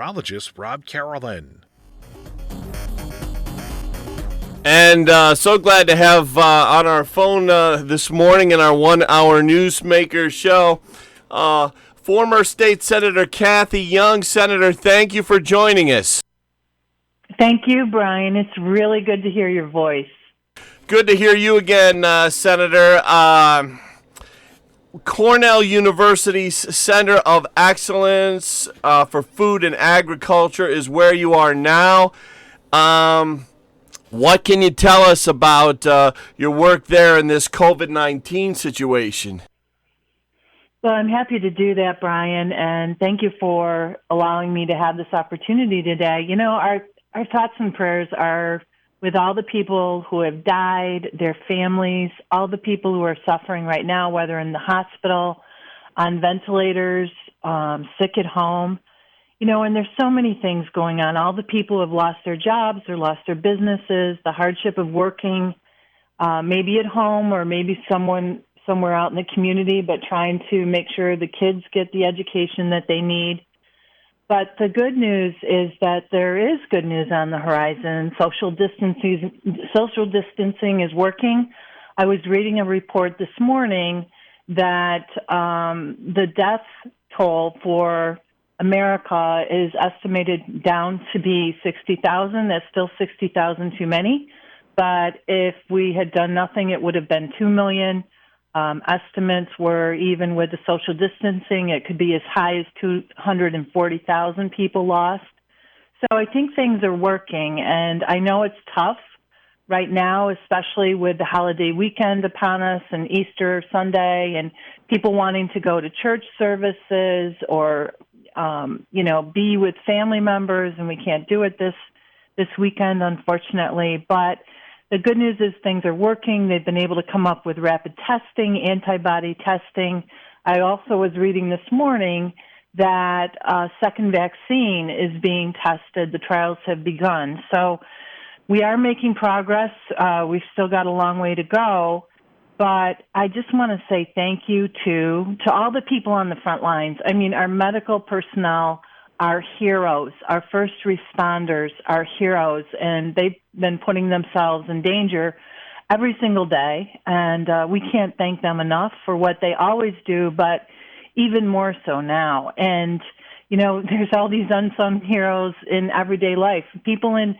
Meteorologist Rob Carolyn. And so glad to have on our phone this morning in our 1 hour Newsmaker show, former State Senator Cathy Young. Senator, thank you for joining us. Thank you, Brian. It's really good to hear your voice. Good to hear you again, Senator. Cornell University's Center of Excellence for Food and Agriculture is where you are now. What can you tell us about your work there in this COVID-19 situation? Well, I'm happy to do that, Brian, and thank you for allowing me to have this opportunity today. You know, our thoughts and prayers are with all the people who have died, their families, all the people who are suffering right now, whether in the hospital, on ventilators, sick at home. You know, and there's so many things going on. All the people who have lost their jobs or lost their businesses, the hardship of working, maybe at home or maybe somewhere out in the community, but trying to make sure the kids get the education that they need. But the good news is that there is good news on the horizon. Social distancing is working. I was reading a report this morning that the death toll for America is estimated down to be 60,000. That's still 60,000 too many. But if we had done nothing, it would have been 2 million. Estimates were, even with the social distancing, it could be as high as 240,000 people lost. So I think things are working, and I know it's tough right now, especially with the holiday weekend upon us and Easter Sunday and people wanting to go to church services or, be with family members, and we can't do it this weekend, unfortunately. But the good news is things are working. They've been able to come up with rapid testing, antibody testing. I also was reading this morning that a second vaccine is being tested. The trials have begun. So we are making progress. We've still got a long way to go. But I just want to say thank you to all the people on the front lines. I mean, our medical personnel, our heroes, our first responders, our heroes, and they've been putting themselves in danger every single day, and we can't thank them enough for what they always do, but even more so now. And, you know, there's all these unsung heroes in everyday life, people in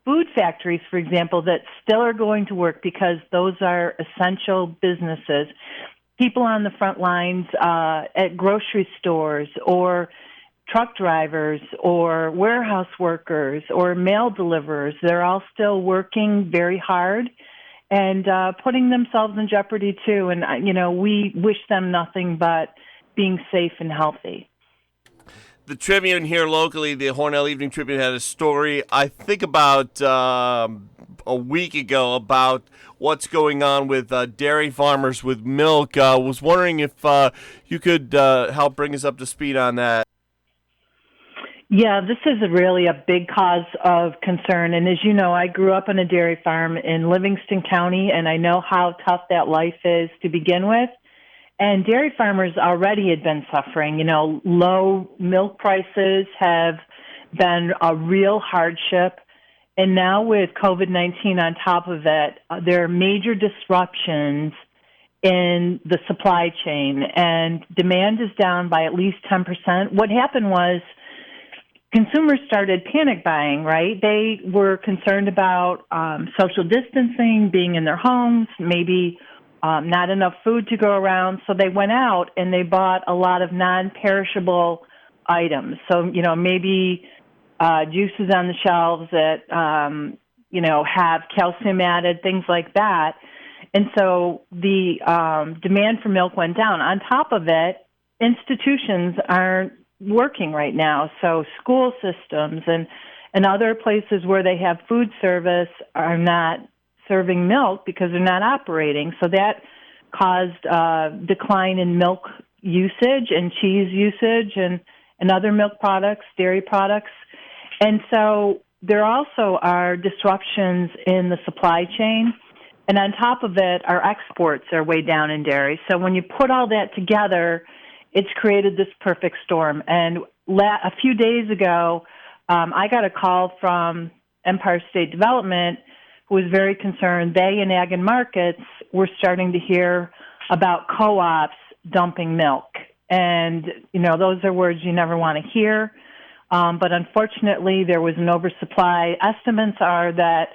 food factories, for example, that still are going to work because those are essential businesses, people on the front lines at grocery stores or truck drivers or warehouse workers or mail deliverers. They're all still working very hard and putting themselves in jeopardy too. And, we wish them nothing but being safe and healthy. The Tribune here locally, the Hornell Evening Tribune, had a story, I think about a week ago, about what's going on with dairy farmers with milk. Was wondering if you could help bring us up to speed on that. Yeah, this is really a big cause of concern. And as you know, I grew up on a dairy farm in Livingston County, and I know how tough that life is to begin with. And dairy farmers already had been suffering. You know, low milk prices have been a real hardship. And now with COVID-19 on top of it, there are major disruptions in the supply chain, and demand is down by at least 10%. What happened was consumers started panic buying, right? They were concerned about social distancing, being in their homes, maybe not enough food to go around. So they went out and they bought a lot of non-perishable items. So, maybe juices on the shelves that, have calcium added, things like that. And so the demand for milk went down. On top of it, institutions aren't working right now. So school systems and other places where they have food service are not serving milk because they're not operating. So that caused a decline in milk usage and cheese usage and other milk products, dairy products. And so there also are disruptions in the supply chain. And on top of it, our exports are way down in dairy. So when you put all that together, it's created this perfect storm. And a few days ago, I got a call from Empire State Development, who was very concerned. They and Ag and Markets were starting to hear about co-ops dumping milk. And, those are words you never want to hear. But unfortunately, there was an oversupply. Estimates are that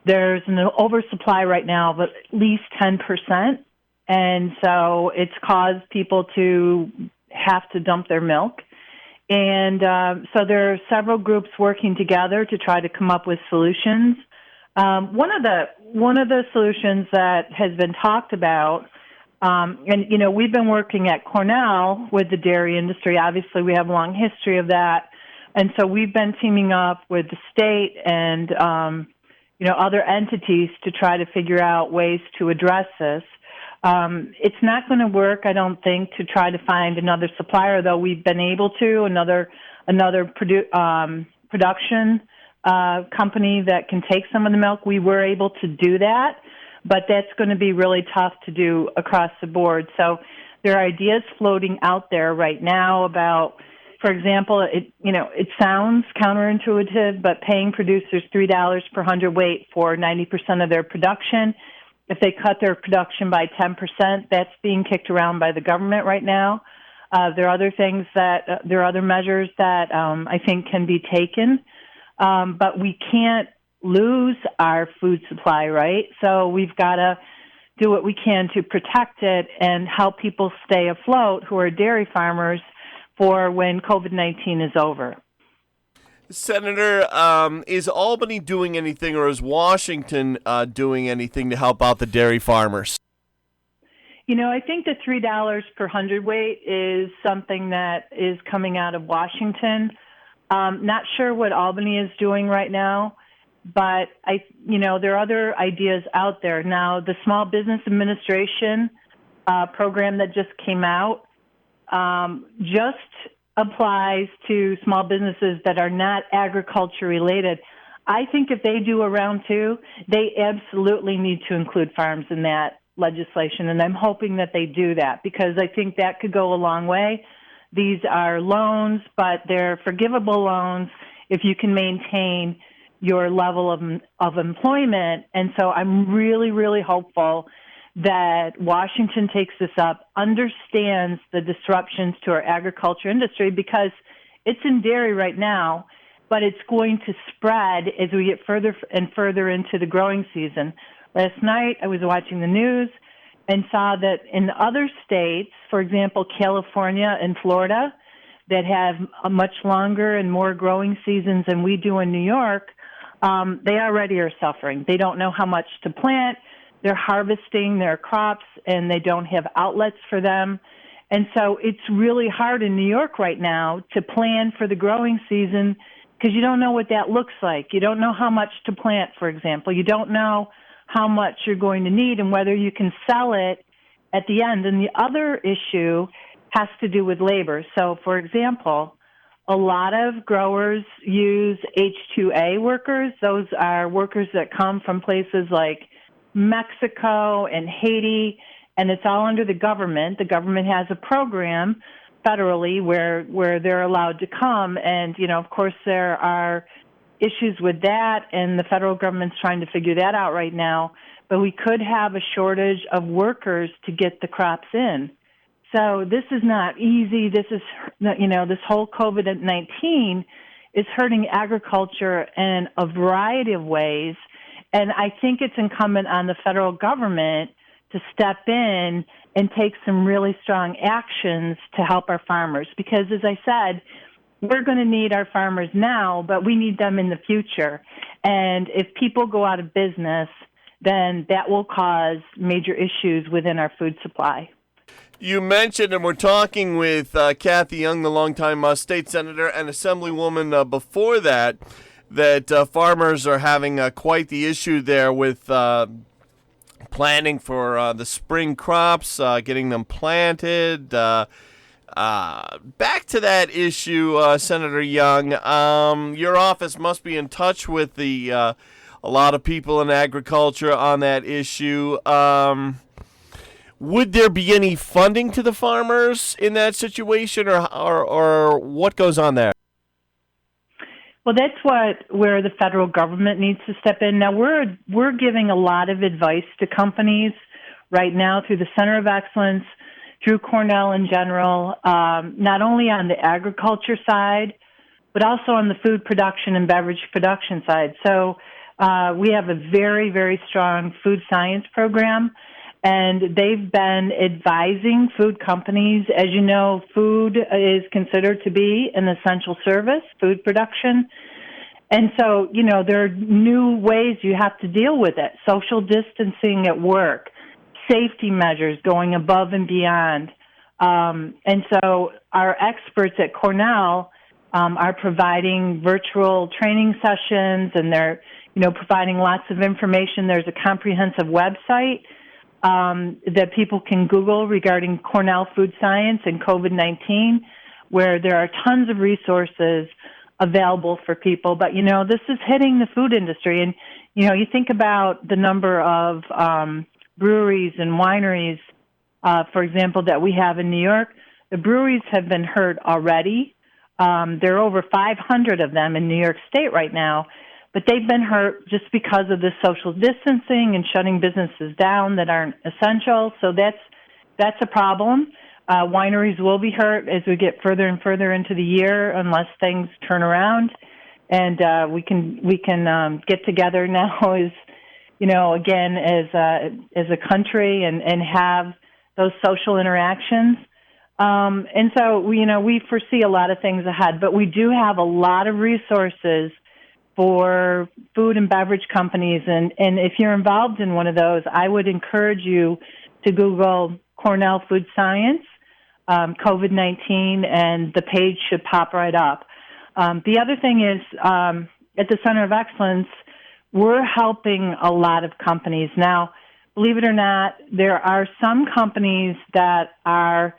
there's an oversupply right now of at least 10%. And so it's caused people to have to dump their milk. And so there are several groups working together to try to come up with solutions. One of the solutions that has been talked about, and we've been working at Cornell with the dairy industry. Obviously, we have a long history of that, and so we've been teaming up with the state and other entities to try to figure out ways to address this. It's not going to work, I don't think, to try to find another supplier, though we've been able to, another production company that can take some of the milk. We were able to do that, but that's going to be really tough to do across the board. So there are ideas floating out there right now about, for example, it sounds counterintuitive, but paying producers $3 per hundredweight for 90% of their production. If they cut their production by 10%, that's being kicked around by the government right now. There are other measures that I think can be taken, but we can't lose our food supply, right? So we've got to do what we can to protect it and help people stay afloat who are dairy farmers for when COVID-19 is over. Senator, is Albany doing anything, or is Washington doing anything to help out the dairy farmers? I think the $3 per hundredweight is something that is coming out of Washington. Not sure what Albany is doing right now, but there are other ideas out there. Now, the Small Business Administration program that just came out just applies to small businesses that are not agriculture related. I think if they do a round two, they absolutely need to include farms in that legislation, and I'm hoping that they do that because I think that could go a long way. These are loans, but they're forgivable loans if you can maintain your level of employment. And so I'm really, really hopeful that Washington takes this up, understands the disruptions to our agriculture industry because it's in dairy right now, but it's going to spread as we get further and further into the growing season. Last night I was watching the news and saw that in other states, for example, California and Florida, that have a much longer and more growing seasons than we do in New York, they already are suffering. They don't know how much to plant. They're harvesting their crops, and they don't have outlets for them. And so it's really hard in New York right now to plan for the growing season because you don't know what that looks like. You don't know how much to plant, for example. You don't know how much you're going to need and whether you can sell it at the end. And the other issue has to do with labor. So, for example, a lot of growers use H-2A workers. Those are workers that come from places like Mexico and Haiti, and it's all under the government. The government has a program federally where they're allowed to come, and of course there are issues with that, and the federal government's trying to figure that out right now. But we could have a shortage of workers to get the crops in. So this is not easy. This is this whole COVID-19 is hurting agriculture in a variety of ways. And I think it's incumbent on the federal government to step in and take some really strong actions to help our farmers. Because, as I said, we're going to need our farmers now, but we need them in the future. And if people go out of business, then that will cause major issues within our food supply. You mentioned, and we're talking with Cathy Young, the longtime state senator and assemblywoman before that farmers are having quite the issue there with planning for the spring crops, getting them planted. Back to that issue, Senator Young, your office must be in touch with a lot of people in agriculture on that issue. Would there be any funding to the farmers in that situation, or what goes on there? Well, that's where the federal government needs to step in. Now, we're giving a lot of advice to companies right now through the Center of Excellence, through Cornell in general, not only on the agriculture side, but also on the food production and beverage production side. So we have a very, very strong food science program, and they've been advising food companies. As you know, food is considered to be an essential service, food production. And so, there are new ways you have to deal with it. Social distancing at work, safety measures going above and beyond. And so our experts at Cornell are providing virtual training sessions, and they're, providing lots of information. There's a comprehensive website that people can Google regarding Cornell food science and COVID-19, where there are tons of resources available for people. But, this is hitting the food industry. And, you think about the number of breweries and wineries, for example, that we have in New York. The breweries have been hurt already. There are over 500 of them in New York State right now. But they've been hurt just because of the social distancing and shutting businesses down that aren't essential. So that's a problem. Wineries will be hurt as we get further and further into the year, unless things turn around, and we can get together now as again as a country and have those social interactions. And so we foresee a lot of things ahead, but we do have a lot of resources for food and beverage companies. And if you're involved in one of those, I would encourage you to Google Cornell Food Science, COVID-19, and the page should pop right up. The other thing is, at the Center of Excellence, we're helping a lot of companies. Now, believe it or not, there are some companies that are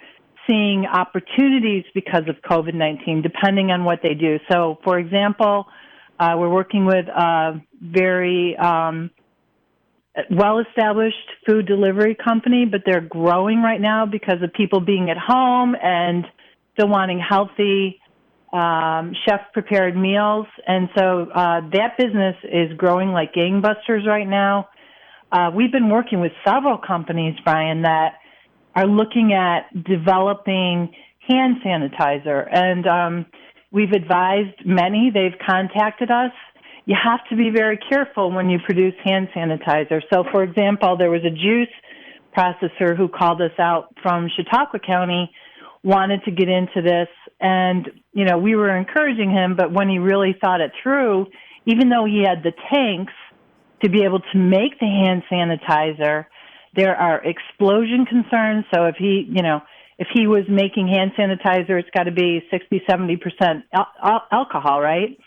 seeing opportunities because of COVID-19, depending on what they do. So, for example, we're working with a very well-established food delivery company, but they're growing right now because of people being at home and still wanting healthy, chef-prepared meals. And so that business is growing like gangbusters right now. We've been working with several companies, Brian, that are looking at developing hand sanitizer. And we've advised many. They've contacted us. You have to be very careful when you produce hand sanitizer. So, for example, there was a juice processor who called us out from Chautauqua County, wanted to get into this, and, we were encouraging him, but when he really thought it through, even though he had the tanks to be able to make the hand sanitizer, there are explosion concerns. So if he was making hand sanitizer, it's got to be 60, 70% alcohol, right?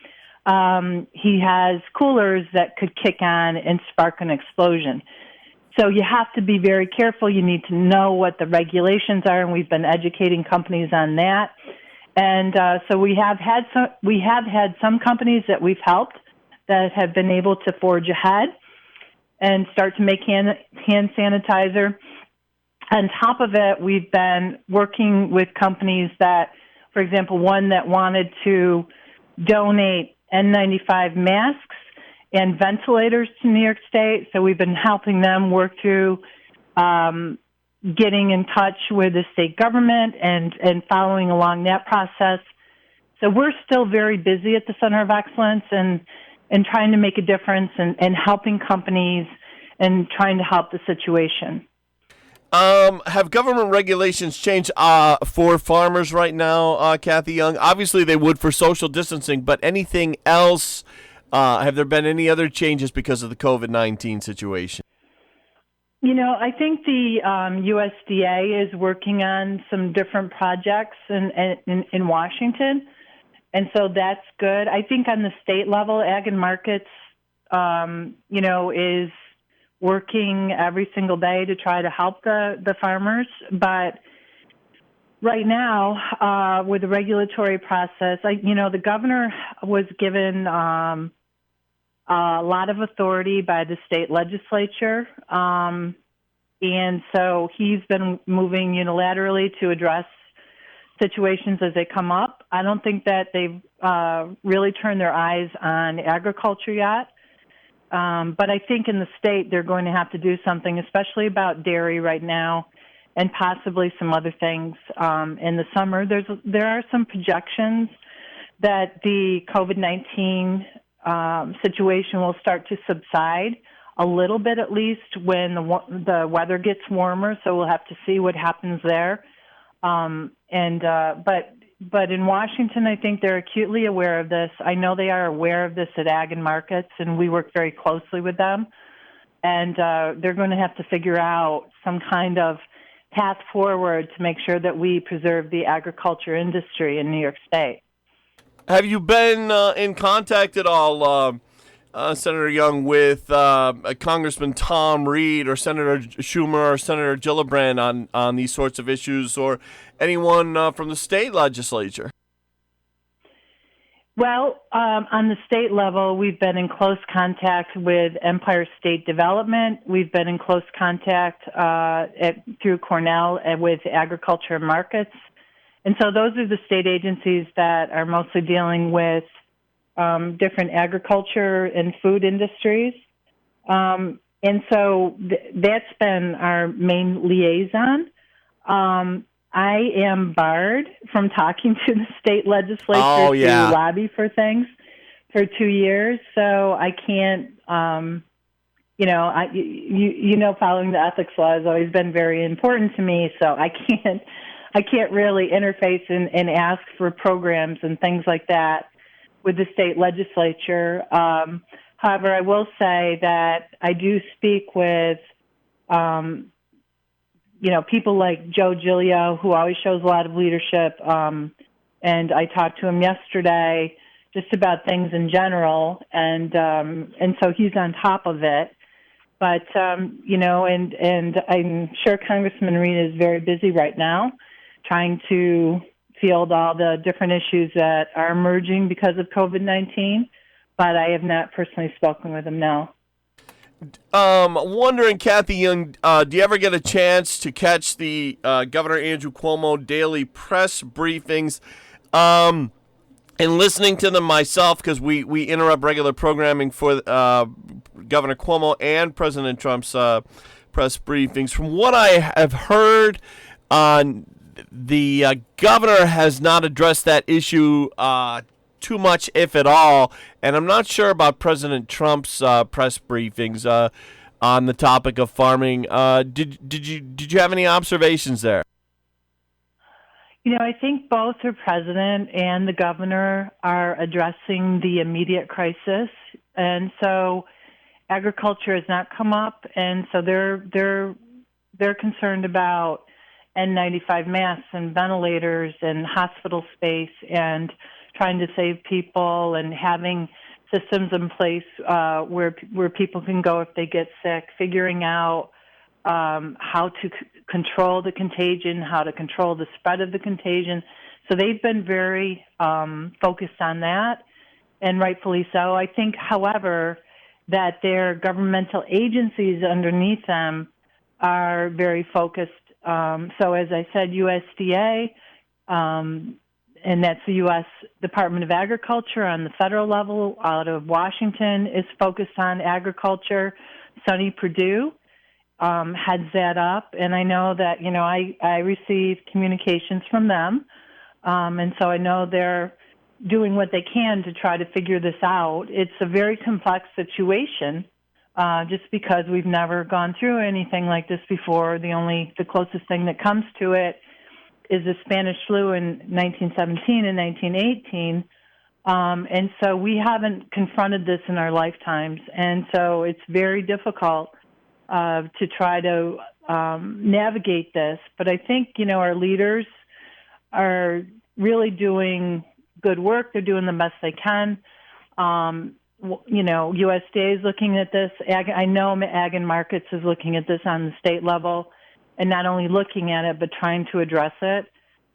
He has coolers that could kick on and spark an explosion. So you have to be very careful. You need to know what the regulations are, and we've been educating companies on that. And so we have had some companies that we've helped that have been able to forge ahead and start to make hand sanitizer. On top of it, we've been working with companies that, for example, one that wanted to donate N95 masks and ventilators to New York State. So we've been helping them work through getting in touch with the state government and following along that process. So we're still very busy at the Center of Excellence and trying to make a difference and helping companies and trying to help the situation. Have government regulations changed for farmers right now, Cathy Young? Obviously, they would for social distancing, but anything else? Have there been any other changes because of the COVID-19 situation? I think the USDA is working on some different projects in Washington, and so that's good. I think on the state level, Ag and Markets, is working every single day to try to help the farmers. But right now, with the regulatory process, the governor was given a lot of authority by the state legislature And so he's been moving unilaterally to address situations as they come up. I don't think that they've really turned their eyes on agriculture yet. But I think in the state they're going to have to do something, especially about dairy right now, and possibly some other things in the summer. There are some projections that the COVID-19 situation will start to subside a little bit, at least when the weather gets warmer. So we'll have to see what happens there. But in Washington, I think they're acutely aware of this. I know they are aware of this at Ag and Markets, and we work very closely with them. And they're going to have to figure out some kind of path forward to make sure that we preserve the agriculture industry in New York State. Have you been in contact at all, Senator Young, with Congressman Tom Reed or Senator Schumer or Senator Gillibrand on these sorts of issues, or anyone from the state legislature? Well, on the state level, we've been in close contact with Empire State Development. We've been in close contact through Cornell and with Agriculture and Markets. And so those are the state agencies that are mostly dealing with different agriculture and food industries. And so that's been our main liaison. I am barred from talking to the state legislature to lobby for things for 2 years, so I can't. Following the ethics law has always been very important to me, so I can't really interface and ask for programs and things like that with the state legislature. However, I will say that I do speak with people like Joe Giglio, who always shows a lot of leadership, and I talked to him yesterday just about things in general, and so he's on top of it. But and I'm sure Congressman Reed is very busy right now, trying to field all the different issues that are emerging because of COVID-19. But I have not personally spoken with him now. Wondering, Cathy Young, do you ever get a chance to catch the Governor Andrew Cuomo daily press briefings? And listening to them myself, because we interrupt regular programming for Governor Cuomo and President Trump's press briefings. From what I have heard, the governor has not addressed that issue too much, if at all, and I'm not sure about President Trump's press briefings on the topic of farming. Did you have any observations there? I think both the president and the governor are addressing the immediate crisis, and so agriculture has not come up, and so they're concerned about N95 masks and ventilators and hospital space and trying to save people and having systems in place where people can go if they get sick, figuring out how to control the contagion, how to control the spread of the contagion. So they've been very focused on that, and rightfully so. I think, however, that their governmental agencies underneath them are very focused. So as I said, USDA, and that's the U.S. Department of Agriculture on the federal level out of Washington, is focused on agriculture. Sonny Perdue heads that up, and I know that, I receive communications from them, and so I know they're doing what they can to try to figure this out. It's a very complex situation, just because we've never gone through anything like this before. The closest thing that comes to it is the Spanish flu in 1917 and 1918. And so we haven't confronted this in our lifetimes. And so it's very difficult to try to navigate this. But I think, our leaders are really doing good work. They're doing the best they can. USDA is looking at this. I know Ag and Markets is looking at this on the state level, and not only looking at it, but trying to address it.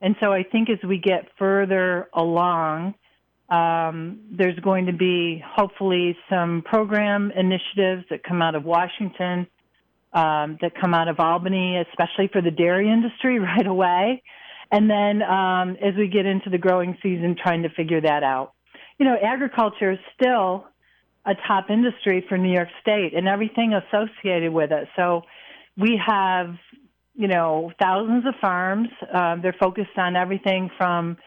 And so I think as we get further along, there's going to be hopefully some program initiatives that come out of Washington that come out of Albany, especially for the dairy industry right away. And then as we get into the growing season, trying to figure that out. Agriculture is still a top industry for New York State and everything associated with it. So we have, thousands of farms. They're focused on everything from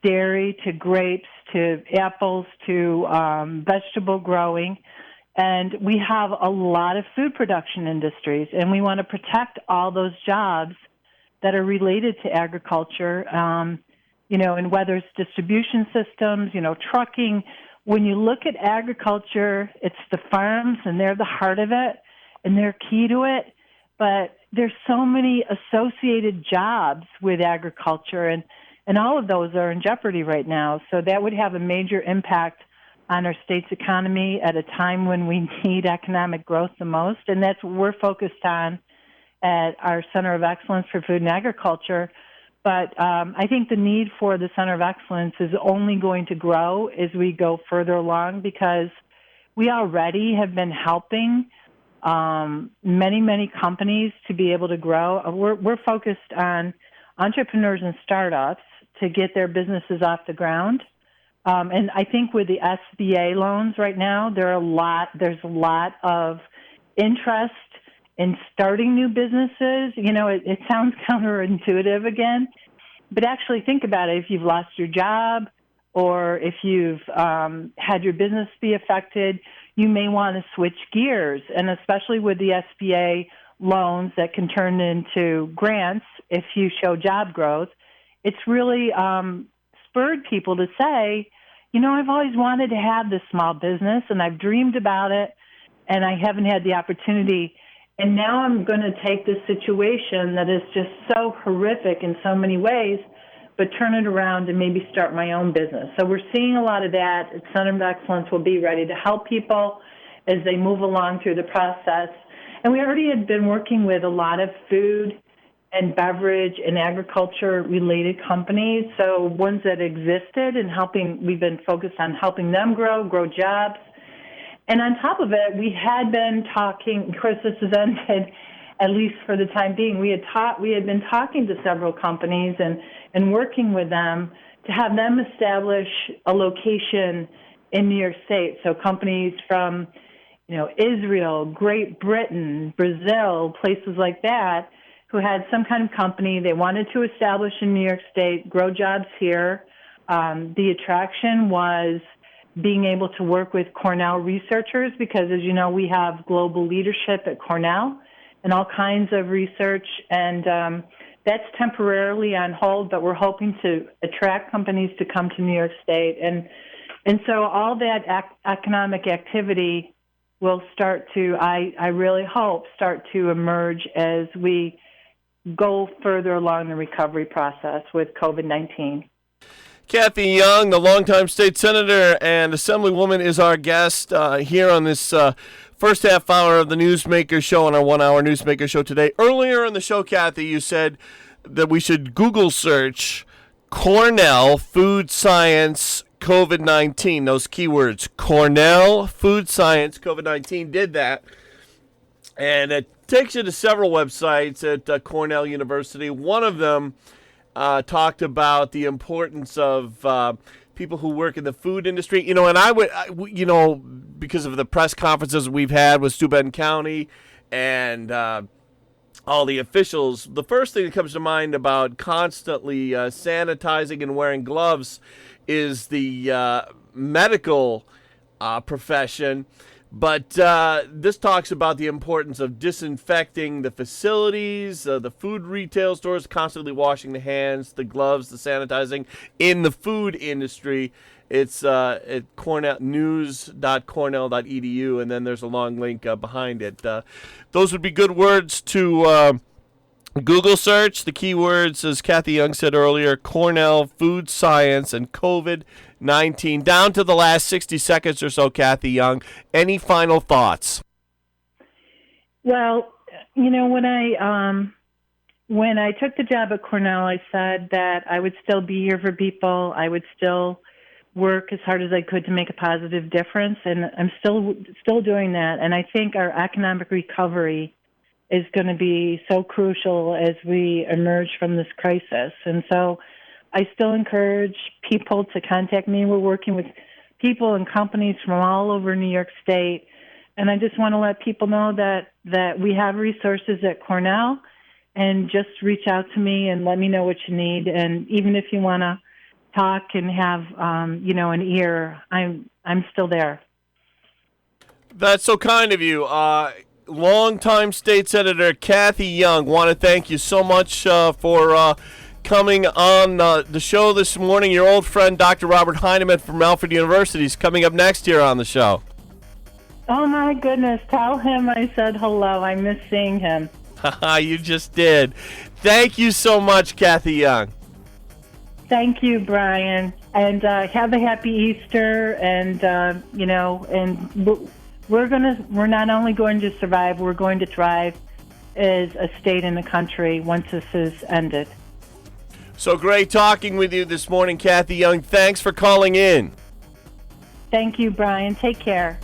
dairy to grapes to apples to vegetable growing. And we have a lot of food production industries, and we want to protect all those jobs that are related to agriculture, and whether it's distribution systems, trucking. When you look at agriculture, it's the farms, and they're the heart of it, and they're key to it. But there's so many associated jobs with agriculture, and all of those are in jeopardy right now. So that would have a major impact on our state's economy at a time when we need economic growth the most. And that's what we're focused on at our Center of Excellence for Food and Agriculture. But I think the need for the Center of Excellence is only going to grow as we go further along, because we already have been helping many, many companies to be able to grow. We're focused on entrepreneurs and startups to get their businesses off the ground. And I think with the SBA loans right now, there's a lot of interest in starting new businesses. It sounds counterintuitive again, but actually think about it. If you've lost your job or if you've had your business be affected, you may want to switch gears. And especially with the SBA loans that can turn into grants if you show job growth, it's really spurred people to say, I've always wanted to have this small business and I've dreamed about it and I haven't had the opportunity. And now I'm going to take this situation that is just so horrific in so many ways, but turn it around and maybe start my own business. So we're seeing a lot of that. Center of Excellence will be ready to help people as they move along through the process. And we already had been working with a lot of food and beverage and agriculture-related companies, so ones that existed and we've been focused on helping them grow jobs. And on top of it, we had been talking, of course this has ended, at least for the time being, we had been talking to several companies and working with them to have them establish a location in New York State. So companies from, Israel, Great Britain, Brazil, places like that, who had some kind of company they wanted to establish in New York State, grow jobs here. The attraction was being able to work with Cornell researchers because, as you know, we have global leadership at Cornell and all kinds of research, and that's temporarily on hold, but we're hoping to attract companies to come to New York State. And so all that economic activity will start to, I really hope, start to emerge as we go further along the recovery process with COVID-19. Cathy Young, the longtime state senator and assemblywoman, is our guest here on this first half hour of the Newsmaker show, on our 1 hour Newsmaker show today. Earlier in the show, Cathy, you said that we should Google search Cornell Food Science COVID-19, those keywords. Cornell Food Science COVID-19 did that. And it takes you to several websites at Cornell University. One of them talked about the importance of people who work in the food industry. And because of the press conferences we've had with Steuben County and all the officials, the first thing that comes to mind about constantly sanitizing and wearing gloves is the medical profession. But this talks about the importance of disinfecting the facilities, the food retail stores, constantly washing the hands, the gloves, the sanitizing in the food industry. It's at news.cornell.edu, and then there's a long link behind it. Those would be good words to Google search. The keywords, as Cathy Young said earlier, Cornell Food Science and COVID-19. Down to the last 60 seconds or so, Cathy Young. Any final thoughts? Well, when I took the job at Cornell, I said that I would still be here for people. I would still work as hard as I could to make a positive difference, and I'm still doing that. And I think our economic recovery is going to be so crucial as we emerge from this crisis. And so I still encourage people to contact me. We're working with people and companies from all over New York State. And I just want to let people know that we have resources at Cornell, and just reach out to me and let me know what you need. And even if you want to talk and have, an ear, I'm still there. That's so kind of you. Longtime State Senator Cathy Young, want to thank you so much for coming on the show this morning. Your old friend, Dr. Robert Heineman from Alfred University, is coming up next here on the show. Oh, my goodness. Tell him I said hello. I miss seeing him. You just did. Thank you so much, Cathy Young. Thank you, Brian. And have a happy Easter. And, and we're not only going to survive, we're going to thrive as a state and a country once this is ended. So great talking with you this morning, Cathy Young. Thanks for calling in. Thank you, Brian. Take care.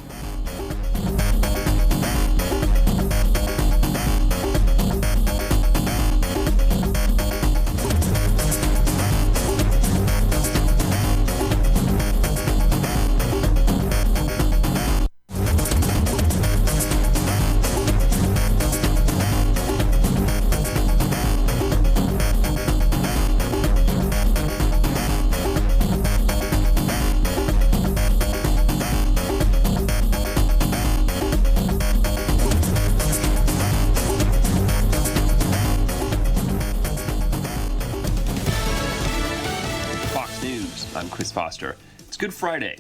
I'm Chris Foster. It's Good Friday.